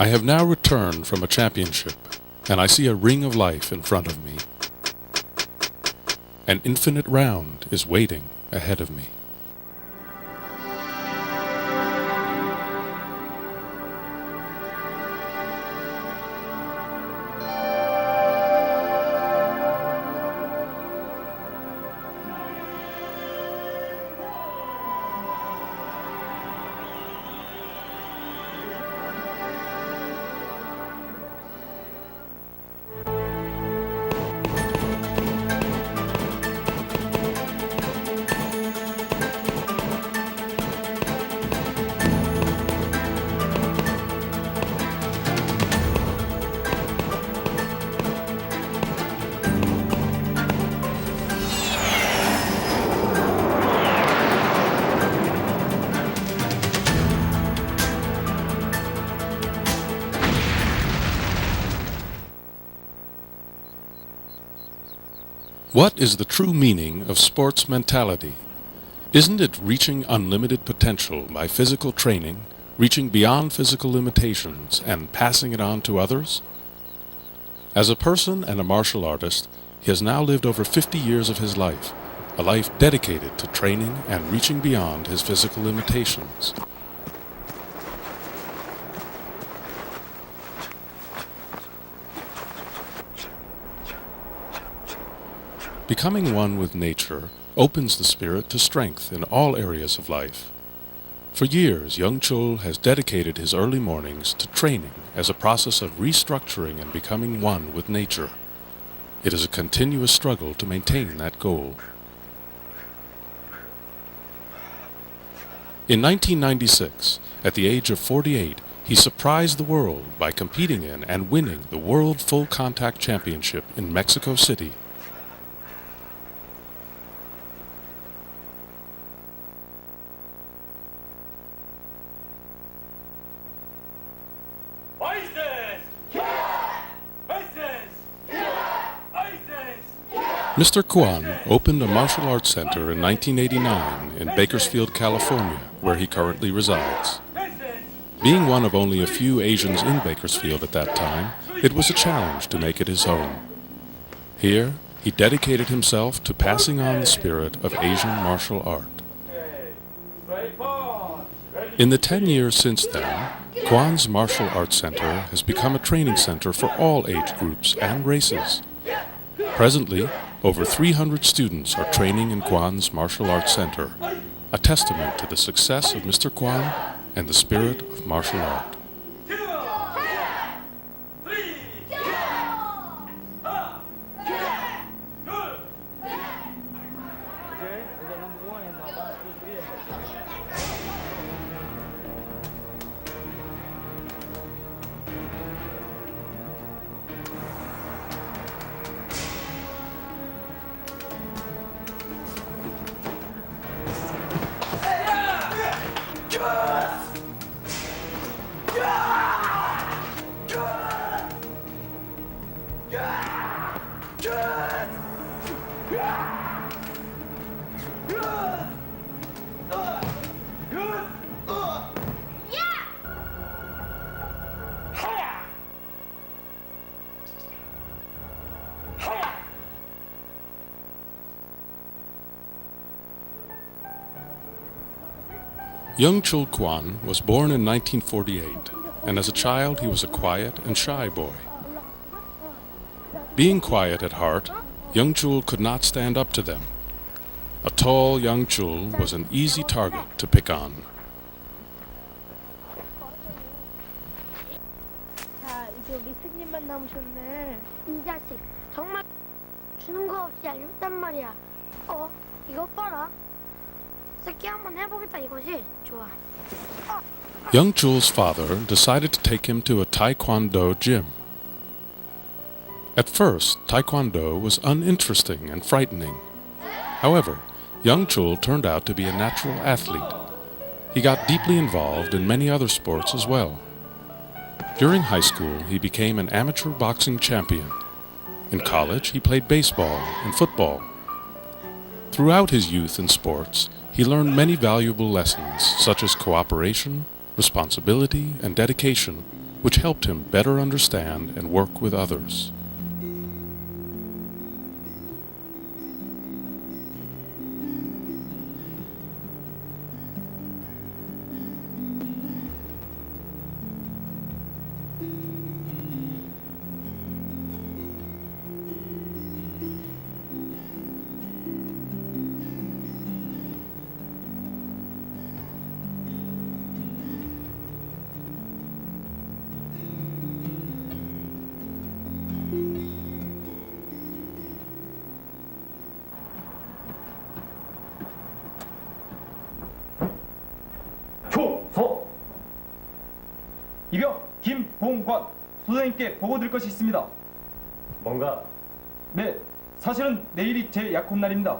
I have now returned from a championship, and I see a ring of life in front of me. An infinite round is waiting ahead of me. What is the true meaning of sports mentality? Isn't it reaching unlimited potential by physical training, reaching beyond physical limitations, and passing it on to others? As a person and a martial artist, he has now lived over 50 years of his life, a life dedicated to training and reaching beyond his physical limitations. Becoming one with nature opens the spirit to strength in all areas of life. For years, young Chul has dedicated his early mornings to training as a process of restructuring and becoming one with nature. It is a continuous struggle to maintain that goal. In 1996, at the age of 48, he surprised the world by competing in and winning the World Full Contact Championship in Mexico City. Mr. Kwon opened a martial arts center in 1989 in Bakersfield, California, where he currently resides. Being one of only a few Asians in Bakersfield at that time, it was a challenge to make it his home. Here, he dedicated himself to passing on the spirit of Asian martial art. In the 10 years since then, Kwon's Martial Arts Center has become a training center for all age groups and races. Presently, over 300 students are training in Kwon's Martial Arts Center, a testament to the success of Mr. Kwon and the spirit of martial art. Young Chul Kwon was born in 1948, and as a child he was a quiet and shy boy. Being quiet at heart, young Chul could not stand up to them. A tall young Chul was an easy target to pick on. 자, 이제 우리 스님만 남으셨네. 이 자식, 정말 주는 거 없이 얄밉단 말이야. 이거 봐라. 새끼 한번 해보겠다 이거지? 좋아. Young Chul's father decided to take him to a Taekwondo gym. At first, Taekwondo was uninteresting and frightening. However, young Chul turned out to be a natural athlete. He got deeply involved in many other sports as well. During high school, he became an amateur boxing champion. In college, he played baseball and football. Throughout his youth in sports, he learned many valuable lessons such as cooperation, responsibility, and dedication, which helped him better understand and work with others. 초소! 이병 김봉관 소장님께 보고드릴 것이 있습니다. 뭔가? 네, 사실은 내일이 제 약혼 날입니다.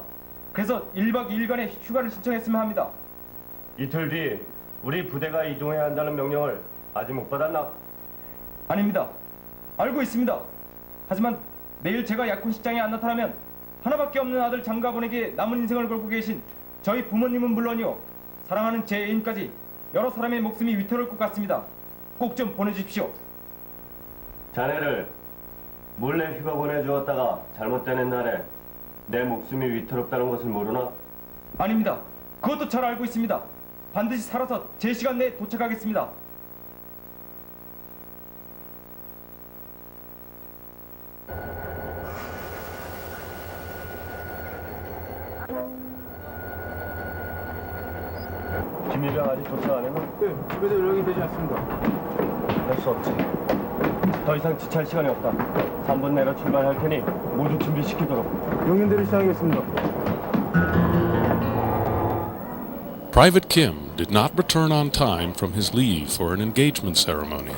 그래서 1박 2일간의 휴가를 신청했으면 합니다. 이틀 뒤 우리 부대가 이동해야 한다는 명령을 아직 못 받았나? 아닙니다. 알고 있습니다. 하지만 내일 제가 약혼식장에 안 나타나면 하나밖에 없는 아들 장가분에게 남은 인생을 걸고 계신 저희 부모님은 물론이요, 사랑하는 제 애인까지 여러 사람의 목숨이 위태로울 것 같습니다. 꼭 좀 보내주십시오. 자네를 몰래 휴가 보내주었다가 잘못된 날에 내 목숨이 위태롭다는 것을 모르나? 아닙니다. 그것도 잘 알고 있습니다. 반드시 살아서 제 시간 내에 도착하겠습니다. 김일병 아직 도착 안 했나? 네, 집에도 연락이 되지 않습니다. 할 수 없지. 더 이상 지체할 시간이 없다. 3분 내로 출발할 테니 모두 준비시키도록. 용인대로 시작하겠습니다. Private Kim did not return on time from his leave for an engagement ceremony.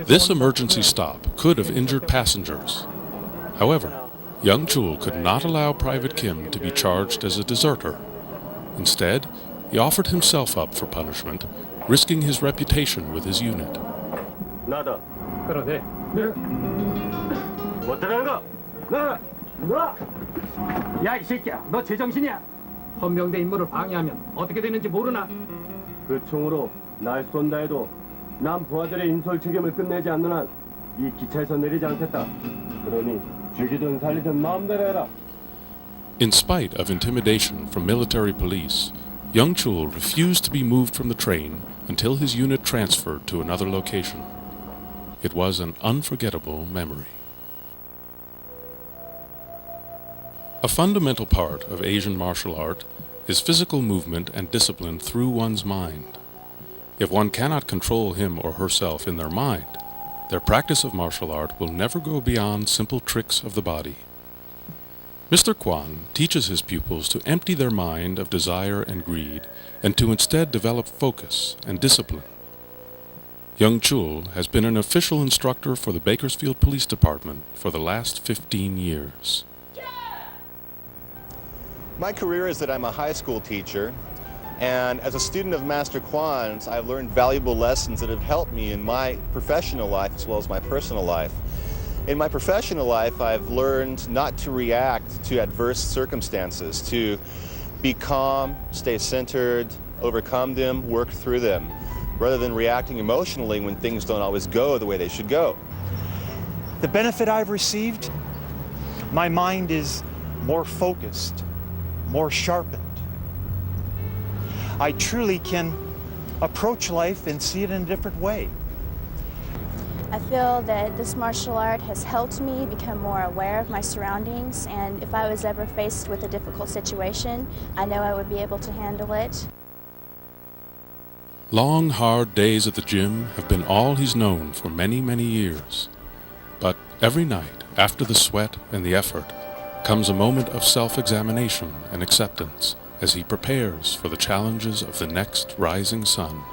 This emergency stop could have injured passengers. However, Young Chul could not allow Private Kim to be charged as a deserter. Instead, he offered himself up for punishment, risking his reputation with his unit. 나다. 그러네. 뭐 때라는가? 너! 야, 이 새끼야, 너 제정신이야? 헌병대 임무를 방해하면 어떻게 되는지 모르나? 그 총으로 날 쏜다 해도 난 부하들의 인솔 책임을 끝내지 않는 한 이 기차에서 내리지 않겠다. 그러니 죽이든 살리든 마음대로 해라. In spite of intimidation from military police, Young Chul refused to be moved from the train until his unit transferred to another location. It was an unforgettable memory. A fundamental part of Asian martial art is physical movement and discipline through one's mind. If one cannot control him or herself in their mind, their practice of martial art will never go beyond simple tricks of the body. Mr. Kwon teaches his pupils to empty their mind of desire and greed and to instead develop focus and discipline. Young Chul has been an official instructor for the Bakersfield Police Department for the last 15 years. My career is that I'm a high school teacher, and as a student of Master Kwon's, I've learned valuable lessons that have helped me in my professional life as well as my personal life. In my professional life, I've learned not to react to adverse circumstances, to be calm, stay centered, overcome them, work through them, rather than reacting emotionally when things don't always go the way they should go. The benefit I've received, my mind is more focused, more sharpened. I truly can approach life and see it in a different way. I feel that this martial art has helped me become more aware of my surroundings, and if I was ever faced with a difficult situation, I know I would be able to handle it. Long, hard days at the gym have been all he's known for many, many years. But every night, after the sweat and the effort, comes a moment of self-examination and acceptance as he prepares for the challenges of the next rising sun.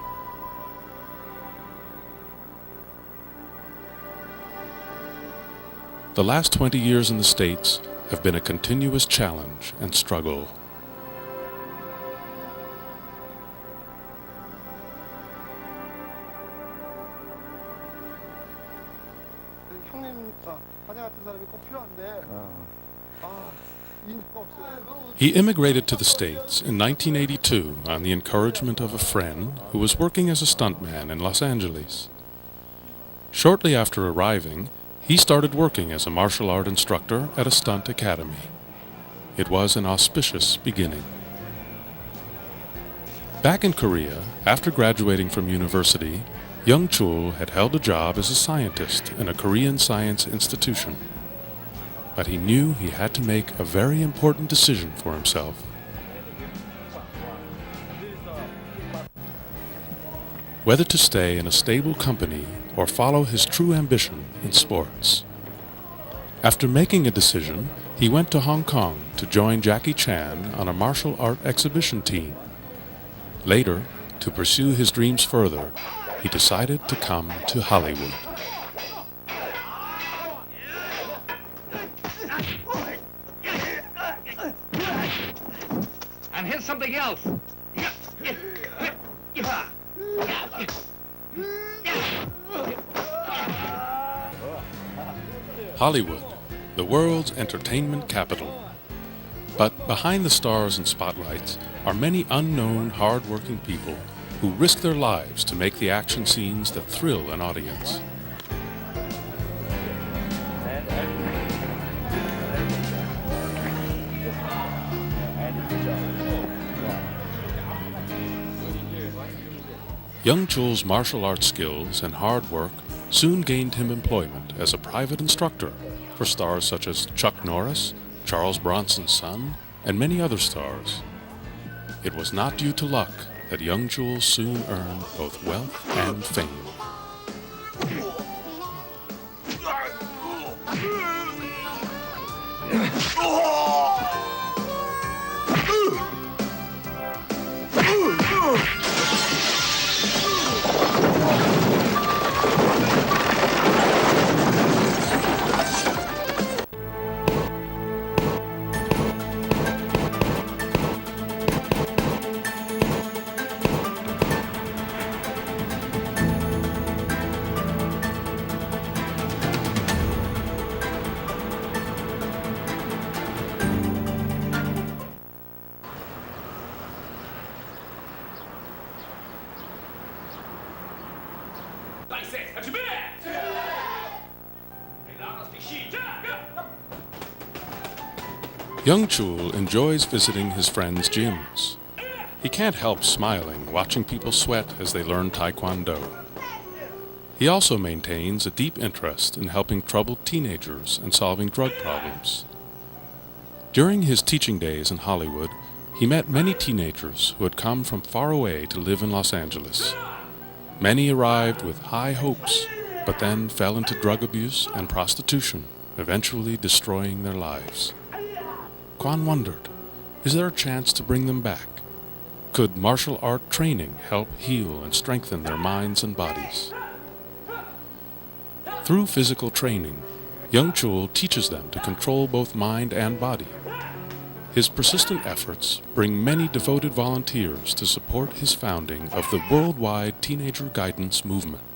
The last 20 years in the States have been a continuous challenge and struggle. He immigrated to the States in 1982 on the encouragement of a friend who was working as a stuntman in Los Angeles. Shortly after arriving, he started working as a martial art instructor at a stunt academy. It was an auspicious beginning. Back in Korea, after graduating from university, Young Chul had held a job as a scientist in a Korean science institution. But he knew he had to make a very important decision for himself. Whether to stay in a stable company or follow his true ambition in sports. After making a decision, he went to Hong Kong to join Jackie Chan on a martial art exhibition team. Later, to pursue his dreams further, he decided to come to Hollywood. And here's something else. Hollywood, the world's entertainment capital. But behind the stars and spotlights are many unknown, hard-working people who risk their lives to make the action scenes that thrill an audience. Young Chul's martial arts skills and hard work soon gained him employment as a private instructor for stars such as Chuck Norris, Charles Bronson's son, and many other stars. It was not due to luck that Young Chul soon earned both wealth and fame. Young Chul enjoys visiting his friends' gyms. He can't help smiling watching people sweat as they learn Taekwondo. He also maintains a deep interest in helping troubled teenagers and solving drug problems. During his teaching days in Hollywood, he met many teenagers who had come from far away to live in Los Angeles. Many arrived with high hopes, but then fell into drug abuse and prostitution, eventually destroying their lives. Kwon wondered, is there a chance to bring them back? Could martial art training help heal and strengthen their minds and bodies? Through physical training, Young Chul teaches them to control both mind and body. His persistent efforts bring many devoted volunteers to support his founding of the worldwide teenager guidance movement.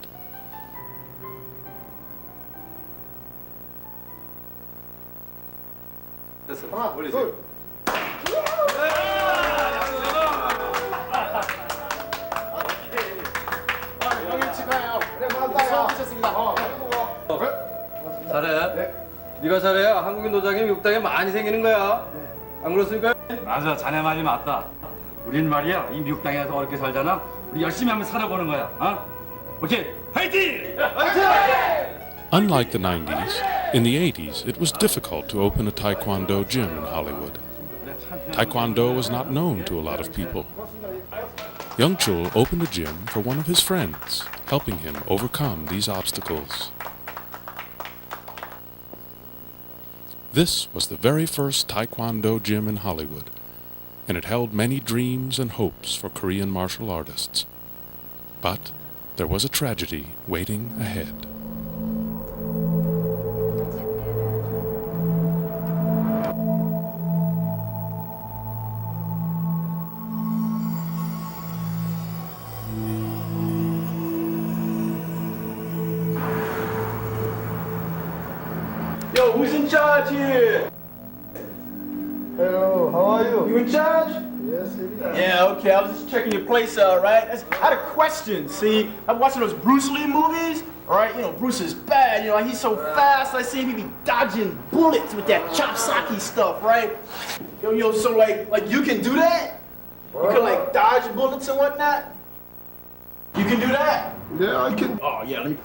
잘해. 네가 잘해야 한국인 노장이 미국 땅에 많이 생기는 거야. 안 그렇습니까? 맞아, 자네 말이 맞다. 우린 말이야, 이 미국 땅에서 어렵게 살잖아. 우리 열심히 한번 살아보는 거야. 어? 오케이, 화이팅! 화이팅! Unlike the 90s, in the 80s it was difficult to open a Taekwondo gym in Hollywood. Taekwondo was not known to a lot of people. Young Chul opened a gym for one of his friends, helping him overcome these obstacles. This was the very first Taekwondo gym in Hollywood, and it held many dreams and hopes for Korean martial artists. But there was a tragedy waiting ahead. Yo, who's in charge here? Hello, how are you? You in charge? Yes, it is. Yeah, okay, I was just checking your place out, right? I had a question, see? I'm watching those Bruce Lee movies, all right? You know, Bruce is bad, you know, he's so fast, I see him be dodging bullets with that chopsaki stuff, right? Yo, so like you can do that? You can like dodge bullets and whatnot? You can do that? Yeah, I can. Oh, yeah, let me...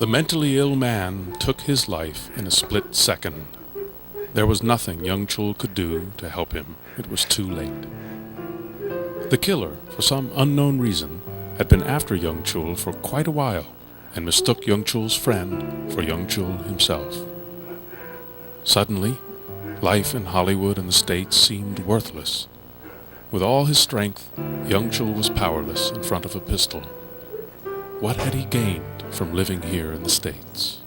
The mentally ill man took his life in a split second. There was nothing young Chul could do to help him. It was too late. The killer, for some unknown reason, had been after young Chul for quite a while and mistook young Chul's friend for young Chul himself. Suddenly, life in Hollywood and the States seemed worthless. With all his strength, young Chul was powerless in front of a pistol. What had he gained from living here in the States?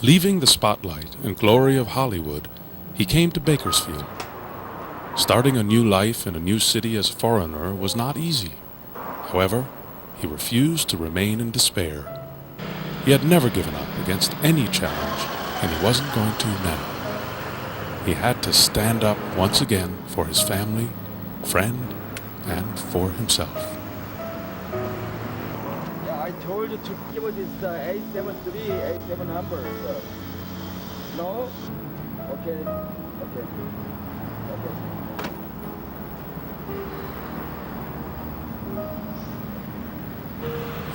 Leaving the spotlight and glory of Hollywood, he came to Bakersfield. Starting a new life in a new city as a foreigner was not easy. However, he refused to remain in despair. He had never given up against any challenge, and he wasn't going to now. He had to stand up once again for his family, friend, and for himself. I told you to give this 873, 87 number, sir. No? Okay.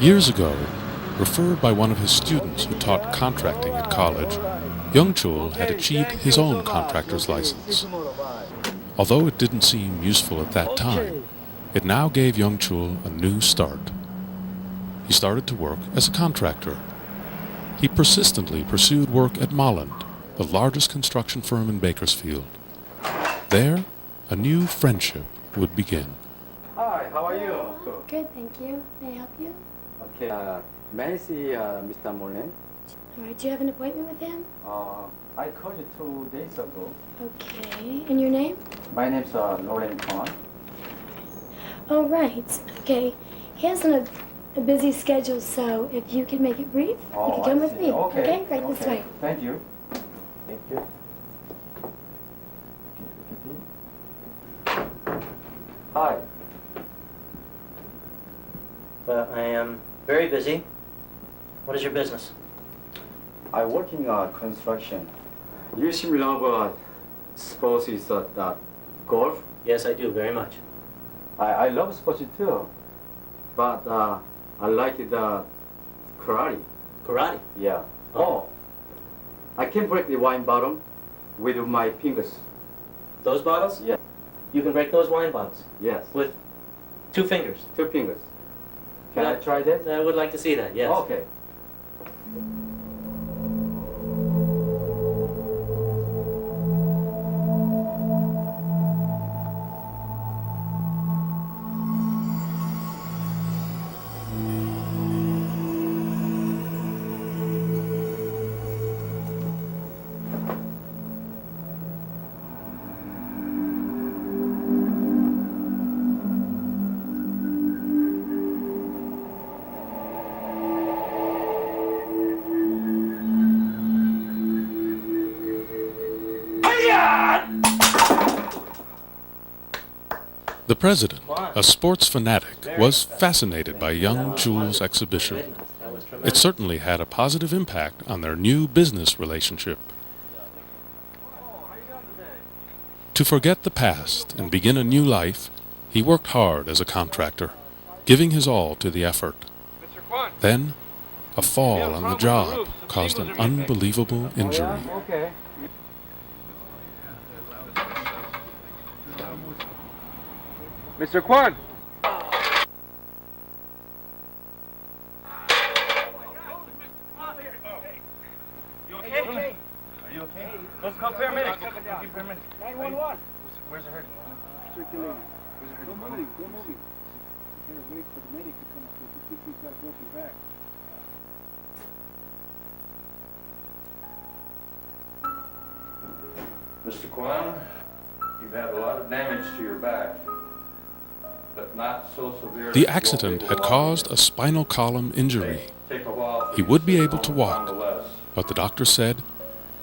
Years ago, referred by one of his students who taught contracting at college, young Chul had achieved his own contractor's license. Although it didn't seem useful at that time, it now gave young Chul a new start. He started to work as a contractor. He persistently pursued work at Molland, the largest construction firm in Bakersfield. There, a new friendship would begin. Hi, how are you? Good, thank you. May I help you? Okay, may I see Mr. Molen? All right, do you have an appointment with him? I called you 2 days ago. Okay, and your name? My name's Rollin Kwon. Oh, right. Okay. He has a busy schedule, so if you can make it brief, you can come with me. Okay. Right this way. Thank you. Hi. Well, I am very busy. What is your business? I work in construction. You seem to love sports is golf? Yes, I do, very much. I love sports too, but I like the karate. Karate? Yeah. Oh, I can break the wine bottle with my fingers. Those bottles? Yeah. You can break those wine bottles Yes. with 2 fingers. 2 fingers. Can I try this? I would like to see that, yes. Okay. The president, a sports fanatic, was fascinated by young Jules' exhibition. It certainly had a positive impact on their new business relationship. To forget the past and begin a new life, he worked hard as a contractor, giving his all to the effort. Then, a fall on the job caused an unbelievable injury. Okay. Mr. Kwon! You okay? Are you okay? Let's call paramedics. 911. Where's it hurting? Circulating. Don't move. You better wait for the medic to come up. If you think he's got a broken back. Mr. Kwon, you've had a lot of damage to your back, but not so severe. The accident had caused a spinal column injury. Take a while. He would be able to walk, but the doctor said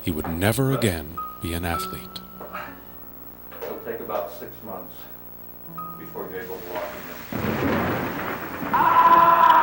he would never again be an athlete. It'll take about 6 months before you're able to walk again.